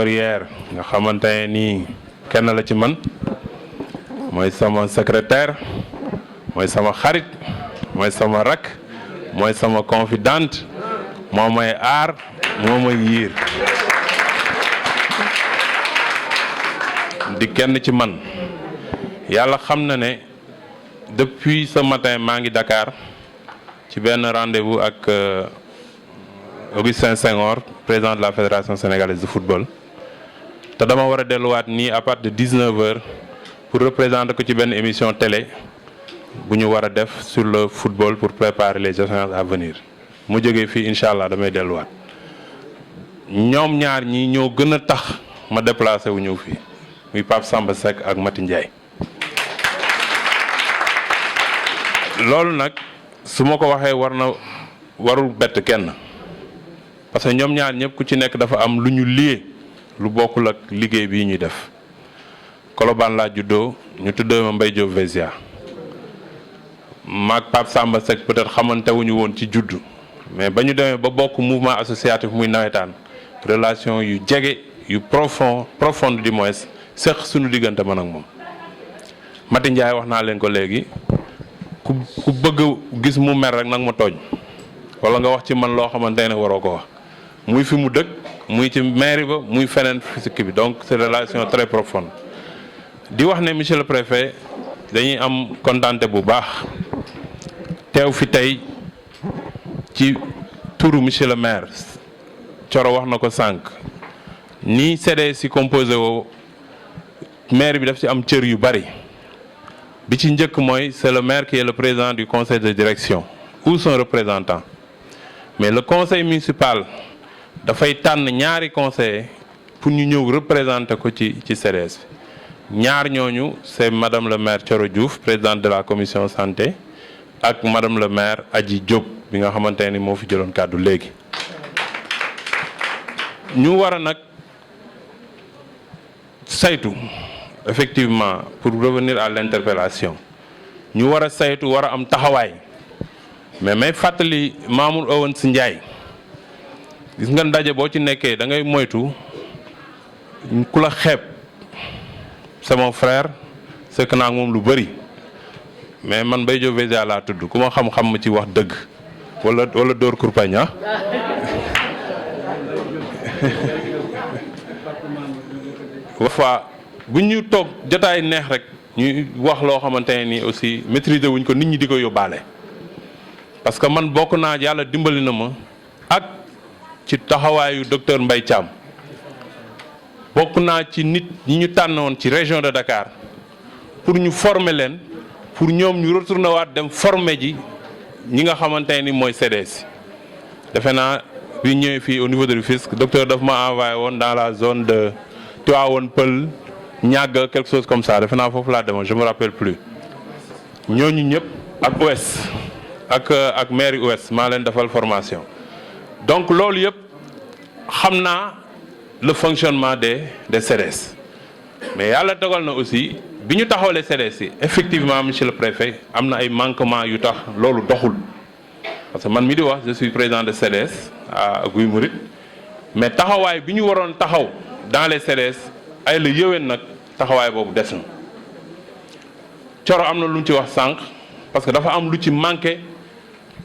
hier nga xamante ni kenn la ci man mooy sama secrétaire mooy sama xarit mooy sama rak mooy sama confidente moo may aar moo may yiir di kenn ci man yàlla xam na ne depuis ce matin maa ngi Dakar ci benn rendez-vous ak Augustin Senghor président de la Fédération sénégalaise de football te dama war a delluwaat nii à partir de 19h pour représenter ko ci benn émission télé bu ñu war a def sur le football pour préparer les échéances à venir mu jógee fii incha allah damay delluwaat ñoom ñaar ñi ñoo gën a tax ma déplacé wu ñëw fii muy Pape Samba Seck ak Mati Ndiaye loolu nag su ma ko waxee warul bett kenn parce que ñoom ñaar ñëpp ku ci nekk dafa am lu ñu lié lu bokkul ak liggéey bii ñuy def Colobane laa juddoo ñu tuddee ma Mbaye Diop Vésia maag Pape Samba Seck peut-être xamante wuñu woon ci juddu mais ba ñu demee ba bokk mouvement associatif muy nawetaan relation yu jege yu profonde du moins seq suñu diggante man ak moom. Mati Ndiaye wax naa leen ko léegi ku bëgg gis mu mer rek nag ma tooñ wala nga wax ci man loo xamante ne waroo ko wax muy fi mu dëkk muy ci mairie ba muy feneen physique bi donc c'est relation très profonde di wax ne monsieur le préfet dañuy am kontaante bu baax teew fi tey ci turu monsieur le maire Thioro wax na ko sànq ni CDS si composé woo maire bi daf ci am cër yu bari bi ci njëkk mooy c'est le maire qui est le président du conseil de direction ou son représentant mais le conseil municipal dafay tànn ñaari conseillers pour ñu ñëw représenter ko ci CDS bi ñaar ñooñu c'est madame le maire Thioro Diouf présidente de la commission santé ak madame le maire Adji Diop bi nga xamante ni moo fi jëloon kàddu léegi ñu war a nag saytu effectivement pour revenir à l'interpellation ñu war a saytu war a am taxawaay mais may fàttali Mamour Owens Ndiaye gis nga ndaje boo ci nekkee da ngay moytu ku la xeeb c'est mon frère c'est que naa moom lu bari mais man Mbaye Diop Vésia laa tudd ku ma xam-xam ma ci wax dëgg wala dóor kurpañ ah fois bu ñu toog jotaay neex rek ñuy wax loo xamante ne nii aussi maîtriser wuñ ko nit ñi di ko yóbbaale parce que man bokk naa yàlla dimbali na ma ak ci taxawaayu docteur Mbaye Thiam bokk naa ci nit ñi ñu tànnoon ci région de Dakar pour ñu former leen pour ñoom ñu retourner waat dem former ji ñi nga xamante ni mooy CDS defe naa bi ñëwee fii au niveau de Rufisque docteur daf ma envoyé woon dans la zone de Tivaouane Peulh ñàgg quelque chose comme ça defe naa foofu laa demoon je me rappelle plus ñooñu ñëpp ak ouest ak mairie ouest maa leen defal formation donc loolu yëpp xam naa le fonctionnement des CDS mais yàlla dogal na aussi bi ñu taxawalee CDS yi effectivement monsieur le préfet am na ay manquements yu tax loolu doxul parce que man mi di wax je suis président de CDS à Guy Mouride mais taxawaay bi ñu waroon taxaw dans les CDS ay la yëwén nag taxawaay boobu des na Thioro am na lu mu ci wax sànq parce que dafa am lu ci manqué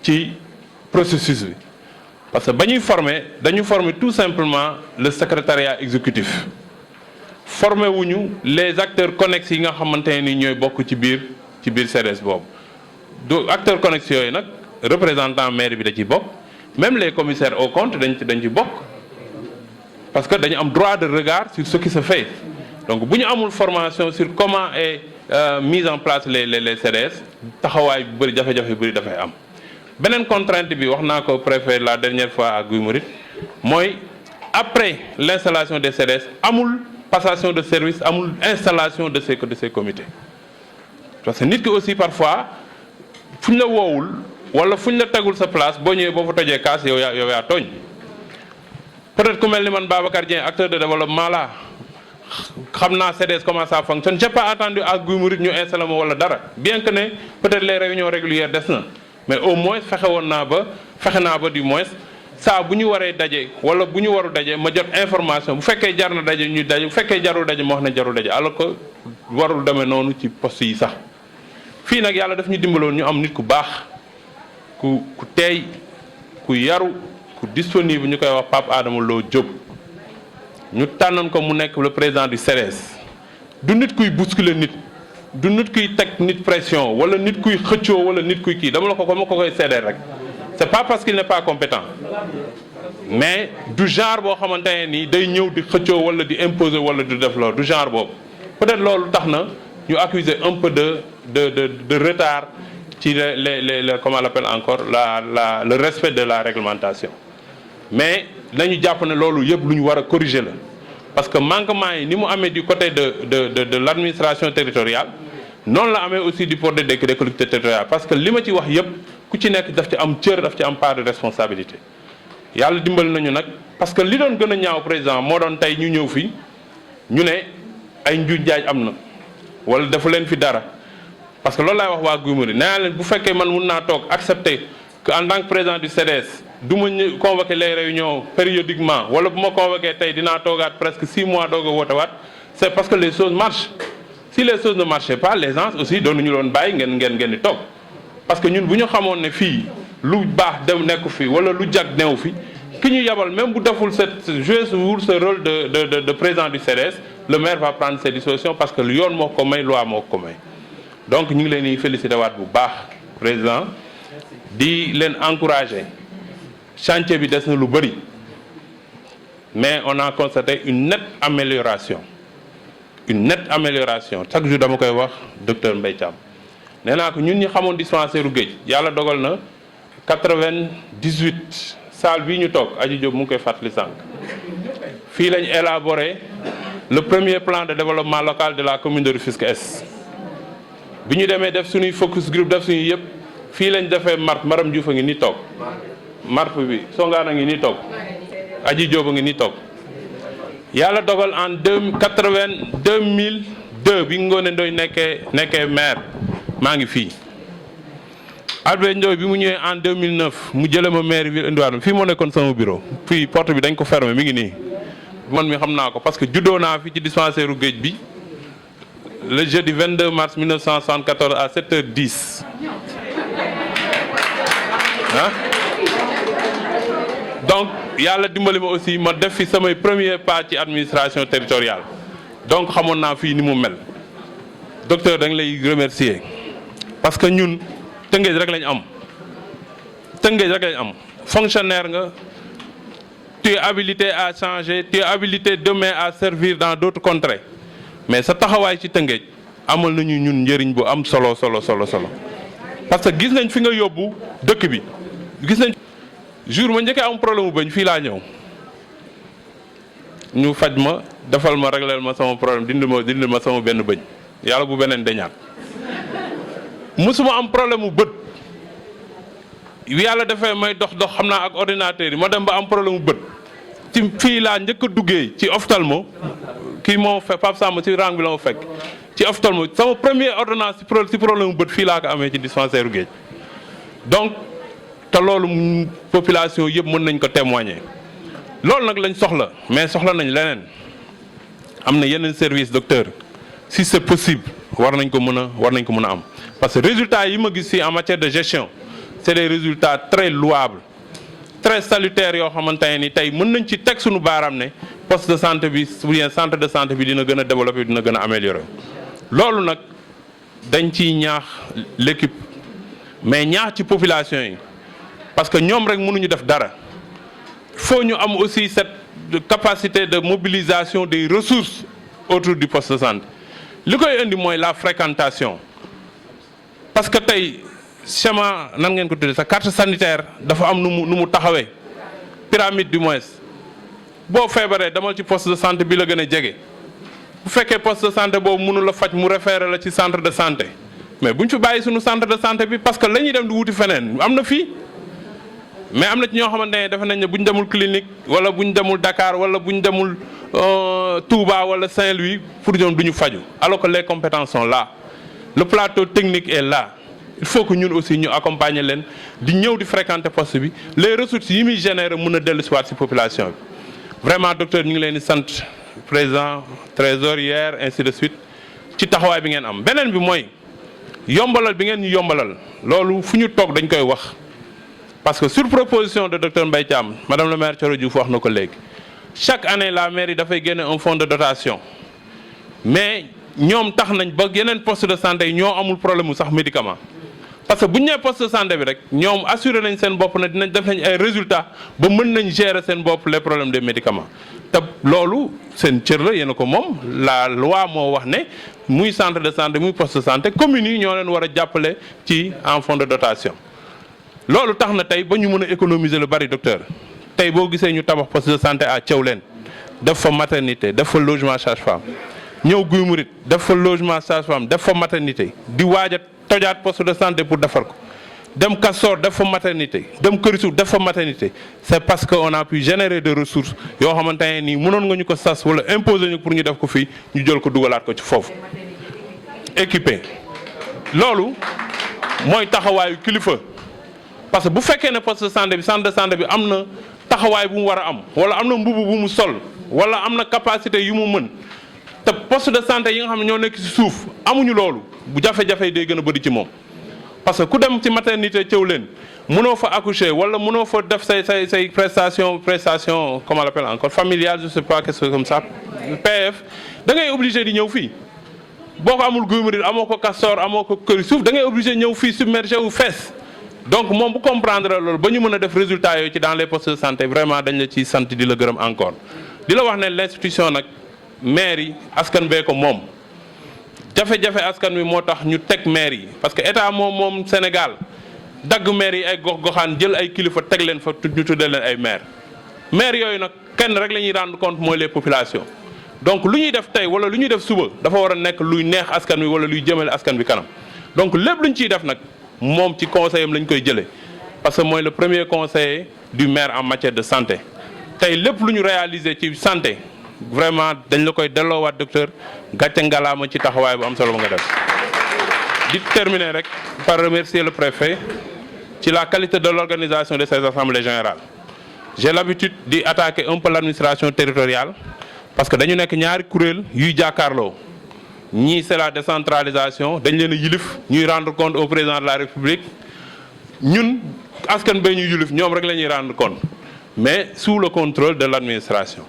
ci processus bi parce que ba ñuy dañu former tout simplement le secrétariat exécutif former wuñu les acteurs connexes yi nga xamante ne ni ñooy bokk ci biir CDS boobu du acteurs connexes yooyu nag représentant maire bi da ci bokk même les commissaires aux comptes dañ ci bokk parce que dañu am droit de regard sur ce qui se fait donc bu ñu amul formation sur comment est mise en place les CDS taxawaay bu bëri jafe-jafe yu bëri dafay am. beneen contrainte bi wax naa ko préfet la dernière fois à Guy Mouride mooy après l'installation des CDS amul passation de service amul installation de ces comités parce que nit ki aussi parfois fu ñu la woowul wala fu ñu la tegul sa place boo ñëwee boo fa tojee kaas yow yaa tooñ peut-être ku mel ni man Babacar Dieng acteur de développement la xam naa CDS comment ça fonctionne j'ai pas attendu à Guy Mouride ñu installé ma wala dara bien que ne peut-être les réunions régulières des na mais au moins fexe naa ba du moins saa bu ñu waree daje wala bu ñu waru daje ma jot information bu fekkee jar na daje ñu daje bu fekkee jarul daje ma wax ne jarul daje alors que warul demee noonu ci poste yi sax. fii nag yàlla daf ñu dimbaloon ñu am nit ku baax ku teey ku yaru ku disponible ñu koy wax Pape Adama Lo Diop ñu tànnoon ko mu nekk le président du CDS du nit kuy bousculer nit du nit kuy teg nit pression wala nit kuy xëccoo wala nit kuy kii dama la ko koy seedeel rek c'est pas parce qu'il n'est pas compétent mais du genre boo xamante ne nii day ñëw di xëccoo wala di imposer wala di def loolu du genre boobu peut-être loolu tax na ñu accuser un peu de retard ci les comment on l'appelle encore le respect de la réglementation mais nañu jàpp ne loolu yëpp lu ñu war a corriger la parce que manquement yi ni mu amee du côté de l'administration territoriale noonu la amee aussi du côté des collectivités territoriales parce que li ma ci wax yëpp ku ci nekk daf ci am cër daf ci am part de responsabilité yàlla dimbali nañu nag parce que li doon gën a ñaaw président moo doon tey ñu ñëw fii ñu ne ay njuuj njaaj am na wala defu leen fi dara parce que loolu laay wax waa Guy Marius nee naa leen bu fekkee man mun naa toog accepter que en tant que président du CDS du ma convoquer les réunions périodiquement wala bu ma convoquer tey dinaa toogaat presque 6 mois doog a wootewaat c'est parce que les choses marchent si les choses ne marchaient pas les gens aussi doonuñu loon bàyyi ngeen di toog parce que ñun bu ñu xamoon ne fii lu baax dem nekk fii wala lu jag new fi ki ñu yabal même bu deful jouer ce rôle de président du CDS le maire va prendre ses dispositions parce que lu yoon moo ko may loi moo ko may donc ñu ngi leen di féliciter waat bu baax président di leen encourager chantier bi des na lu bëri mais on a constaté une nette amélioration chaque jour dama koy wax docteur Mbaye Thiam nee naa ko ñun ñi xamoon dispensaire u géej yàlla dogal na 98 salle bii ñu toog Aji Diop mu ngi koy fàttali sànq fii lañ élaboré le premier plan de développement local de la commune de Rufisque Est bi ñu demee def suñuy focus group def suñuy yëpp fii lañ defee Maram Diouf a ngi ni toog marp bi Songaan a ngi ni toog Aji Diop a ngi ni toog yàlla dogal en 2002 bi Ngoné Ndoye nekkee maire maa ngi fii Albert Ndoye bi mu ñëwee en 2009 mu jëlee ma maire bi indiwaat fii moo nekkoon sama bureau fii porte bi dañ ko fermé mi ngi nii man mi xam naa ko parce que juddoo naa fi ci dispensaire u géej bi le jeudi 22 mars 1974 à 7h10 ah donc yàlla dimbali ma aussi ma def fi samay premier pas ci administration territoriale donc xamoon naa fii ni mu mel docteur da nga lay remercier parce que ñun Tëngéej rek lañ am fonctionnaire nga tu es habilité à changer tu es habilité demain à servir dans d'autres contrées mais sa taxawaay ci Tëngéej amal nañu ñun njëriñ bu am solo parce que gis nañ fi nga yóbbu dëkk bi gis nañ jour ma njëkkee am problème bu bëñ fii laa ñëw ñu faj ma defal ma régleel ma sama problème dindi ma sama benn bëñ yàlla bu beneen dañaat musuma am problème mu bët yàlla defee may dox xam naa ak ordinateur yi ma dem ba am problème mu bët ci fii laa njëkk a duggee ci ophtalmo kii moo fekk Pape Samba ci rang bi la ma fekk ci ophtalmo sama première ordonnance ci problème mu bët fii laa ko amee ci dispensaire géej donc te loolu population yëpp mën nañ ko témoigner loolu nag lañ soxla mais soxla nañ leneen am na yeneen service docteur si c'est possible war nañ ko mën a am parce que résultats yi ma gis fii en matière de gestion c'est des résultats très louables très salutaires yoo xamante ne ni tey mën nañ ci teg suñu baaraam ne poste de santé bi ou bien centre de santé bi dina gën a développer dina gën a améliorer loolu nag dañ ciy ñaax l'équipe mais ñaax ci population yi parce que ñoom rek mënuñu def dara faut ñu am aussi cette capacité de mobilisation des ressources autour du poste de santé li koy indi mooy la fréquentation parce que tey schéma nan ngeen ko tuddee sa carte sanitaire dafa am nu mu taxawee pyramide du moins boo feebaree demal ci poste de santé bi la gën a jege bu fekkee poste de santé boobu mënu la faj mu référé la ci centre de santé mais bu ñu fi bàyyi suñu centre de santé bi parce que la ñuy dem di wuti feneen am na fii mais am na ci ñoo xamante ne defe nañ ne bu ñu demul clinique wala bu ñu demul Dakar wala bu ñu demul Touba wala Saint-Louis pour ñoom du ñu faju alors que les compétences sont là le plateau technique est là il faut que ñun aussi ñu accompagner leen di ñëw di fréquenter poste bi les ressources yi muy générer mën a dellu si waat si population bi vraiment docteur ñu ngi leen di sant président trésorier ainsi de suite ci taxawaay bi ngeen am. beneen bi mooy yombalal bi ngeen ñu yombalal loolu fu ñu toog dañ koy wax parce que sur proposition de docteur Mbaye Thiam madame le maire Thioro Diouf wax na ko léegi chaque année la mairie dafay génne un fonds de dotation mais ñoom tax nañ ba yeneen poste de santé yi ñoo amul problème mu sax médicament parce que bu ñu nee poste de santé bi rek ñoom assuré nañ seen bopp ne dinañ def nañ ay résultats ba mën nañ gérer seen bopp les problèmes des médicaments te loolu seen cër la yéen a ko moom la loi moo wax ne muy centre de santé muy poste de santé communes yi ñoo leen war a jàppale ci en fonds de dotation. loolu tax na tey ba ñu mën a économiser lu bari docteur tey boo gisee ñu tabax poste de santé à Thiawlène def fa maternité def fa logement sage-femme ñëw Guy Mouride def fa logement sage-femme def fa maternité di waaj a tojaat poste de santé pour defar ko dem Castor def fa maternité dem Kër Suuf def fa maternité c'est parce que on a pu générer des ressources yoo xamante ne nii mënoon nga ñu ko sas wala imposer ñu pour ñu def ko fii ñu jël ko dugalaat ko ci foofu équipé loolu mooy taxawaayu kilifa. parce que bu fekkee ne poste de santé bi centre de santé bi am na taxawaay bu mu war a am wala am na mbubu bu mu sol wala am na capacité yu mu mën te poste de santé yi nga xam ne ñoo nekk ci suuf amuñu loolu bu jafe-jafe day gën a bëri ci moom. parce que ku dem ci maternité Thiawlène mënoo fa accoucher wala mënoo fa def say prestation comment on l'appelle encore familiale je sais pas quelque chose comme ça PF da ngay obligé di ñëw fii boo ko amul Guy Marius amoo ko Castor amoo ko Kër Suuf da ngay obligé ñëw fii submergé wu fees. donc moom bu comprendre loolu ba ñu mën a def résultat yooyu ci dans les postes de santé vraiment dañ la ciy sant di la gërëm encore di la wax ne l'institution nag maire yi askan bee ko moom jafe-jafe askan wi moo tax ñu teg maire yi parce que état moom Sénégal dagg maire yi ay gox-goxaan jël ay kilifa teg leen fa ñu tuddee leen ay maire yooyu nag kenn rek la ñuy rendre compte mooy les populations donc lu ñuy def tey wala lu ñuy def suba dafa war a nekk luy neex askan wi wala luy jëmale askan wi kanam donc lépp lu ñu ciy def nag. moom ci conseil am lañ koy jëlee parce que mooy le premier conseiller du maire en matière de santé tey lépp lu ñu réaliser ci santé vraiment dañ la koy delloowaat docteur gàcce ngalaama ci taxawaay bu am solo ba nga def. di terminer rek par remercier le préfet ci la qualité de l'organisation de ces assemblées générales j'ai l'habitude di attaquer un peu l'administration territoriale parce que dañu nekk ñaari kuréel yuy jàkkaarloo. ñii c'est la décentralisation dañ leen a yilif ñuy rendre compte au président de la République ñun askan bay ñu yilif ñoom rek la ñuy rendre compte mais sous le contrôle de l'administration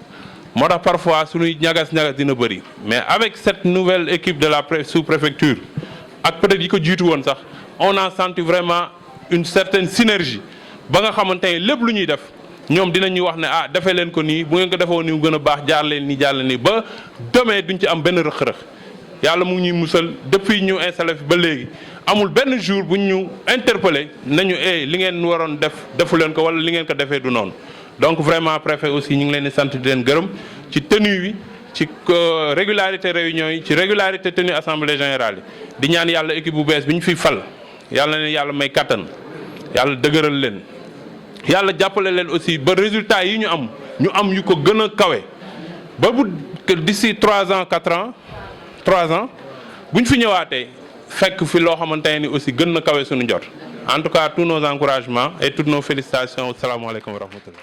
moo tax parfois suñuy ñagas-ñagas dina bëri mais avec cette nouvelle équipe de la sous-préfecture ak peut-être yi ko jiitu woon sax on a senti vraiment une certaine synergie ba nga xamante ne lépp lu ñuy def ñoom dinañu wax ne ah defee leen ko nii bu ngeen ko defoo nii mu gën a baax jaar leen nii ba demee duñ ci am benn rëq-rëq yàlla mu ngi ñuy musal depuis ñu installé fi ba léegi amul benn jour bu ñu interpellé nañu li ngeen waroon defu leen ko wala li ngeen ko defee du noonu donc vraiment préfet aussi ñu ngi leen di sant di leen gërëm ci tenue wi ci régularité réunion yi ci régularité tenue assemblée générale yi di ñaan yàlla équipe bu bees bi ñu fiy fal yàlla leen yàlla may kattan yàlla dëgëral leen yàlla jàppale leen aussi ba résultat yi ñu am yu ko gën a kawe ba bu d'ici 3 ans 4 ans bu ñu fi ñëwaatee fekk fi loo xamante ne ni aussi gën na kawe suñu njort en tout cas tous nos encouragements et toutes nos félicitations asalaamaaleykum wa rahmatullah